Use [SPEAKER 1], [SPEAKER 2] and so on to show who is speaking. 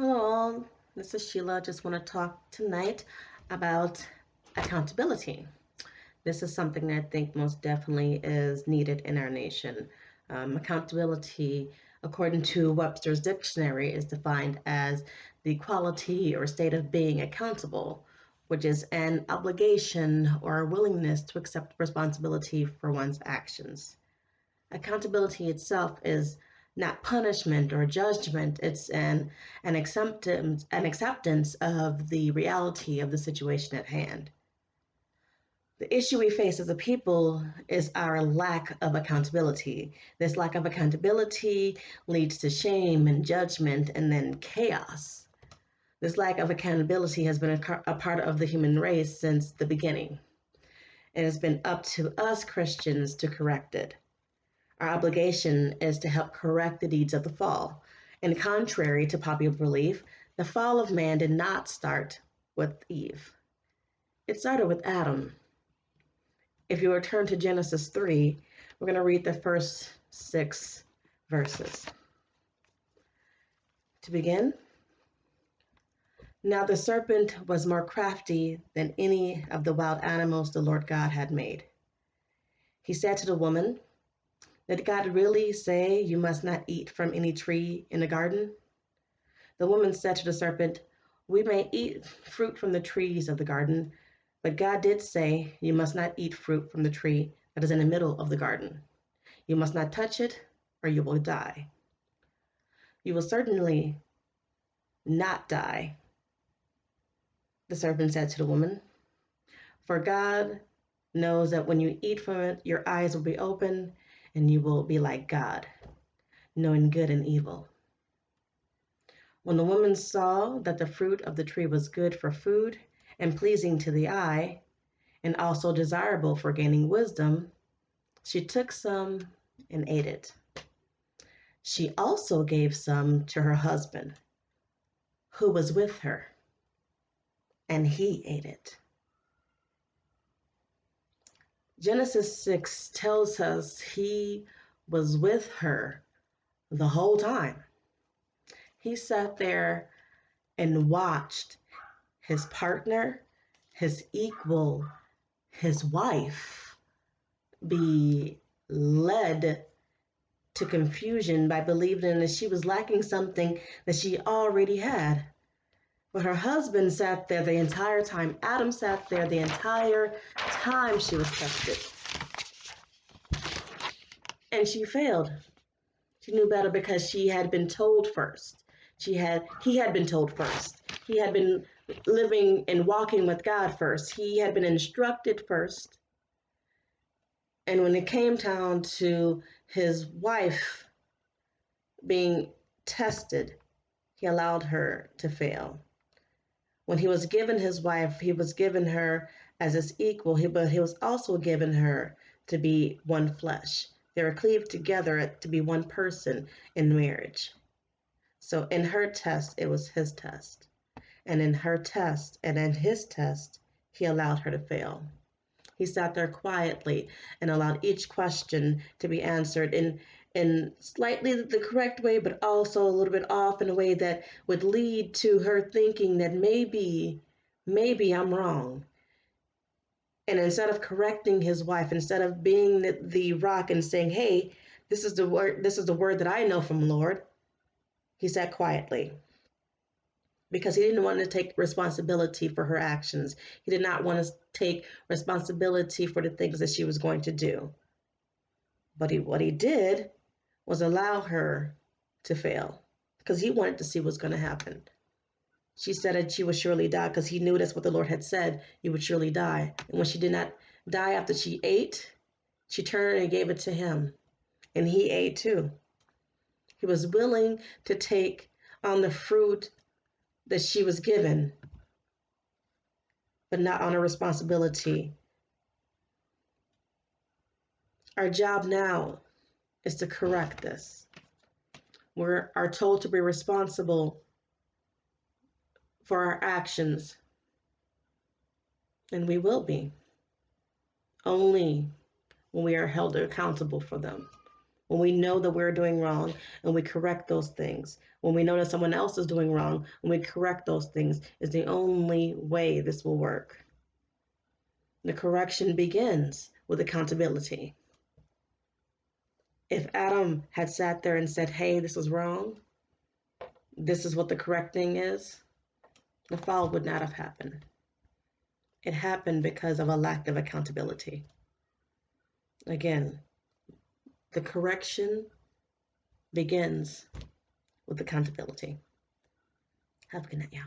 [SPEAKER 1] Hello, all. This is Sheila. Just want to talk tonight about accountability. This is something that I think most definitely is needed in our nation. Accountability, according to Webster's Dictionary, is defined as the quality or state of being accountable, which is an obligation or a willingness to accept responsibility for one's actions. Accountability itself is not punishment or judgment. It's an acceptance of the reality of the situation at hand. The issue we face as a people is our lack of accountability. This lack of accountability leads to shame and judgment and then chaos. This lack of accountability has been a part of the human race since the beginning. It has been up to us Christians to correct it. Our obligation is to help correct the deeds of the fall. And contrary to popular belief, the fall of man did not start with Eve. It started with Adam. If you return to Genesis 3, we're going to read the first 6 verses. To begin, now the serpent was more crafty than any of the wild animals the Lord God had made. He said to the woman, did God really say you must not eat from any tree in the garden? The woman said to the serpent, we may eat fruit from the trees of the garden, but God did say you must not eat fruit from the tree that is in the middle of the garden. You must not touch it, or you will die. You will certainly not die, the serpent said to the woman, for God knows that when you eat from it, your eyes will be open, and you will be like God, knowing good and evil. When the woman saw that the fruit of the tree was good for food and pleasing to the eye, and also desirable for gaining wisdom, she took some and ate it. She also gave some to her husband, who was with her, and he ate it. Genesis 6 tells us he was with her the whole time. He sat there and watched his partner, his equal, his wife be led to confusion by believing that she was lacking something that she already had. But her husband sat there the entire time. Adam sat there the entire time she was tested. And she failed. She knew better because she had been told first. He had been told first. He had been living and walking with God first. He had been instructed first. And when it came down to his wife being tested, he allowed her to fail. When he was given his wife, he was given her as his equal, but he was also given her to be one flesh. They were cleaved together to be one person in marriage. So in her test, it was his test. And in her test and in his test, he allowed her to fail. He sat there quietly and allowed each question to be answered in slightly the correct way, but also a little bit off in a way that would lead to her thinking that maybe I'm wrong. And instead of correcting his wife, instead of being the rock and saying, hey, this is the word that I know from the Lord, he sat quietly because he didn't want to take responsibility for her actions. He did not want to take responsibility for the things that she was going to do. But what he did was allow her to fail because he wanted to see what's going to happen. She said that she would surely die because he knew that's what the Lord had said, you would surely die. And when she did not die after she ate, she turned and gave it to him. And he ate too. He was willing to take on the fruit that she was given, but not on her responsibility. Our job now is to correct this. We are told to be responsible for our actions, and we will be only when we are held accountable for them. When we know that we're doing wrong and we correct those things, when we know that someone else is doing wrong and we correct those things, is the only way this will work. The correction begins with accountability. If Adam had sat there and said, hey, this is wrong, this is what the correct thing is, the fall would not have happened. It happened because of a lack of accountability. Again, the correction begins with accountability. Have a good night, y'all.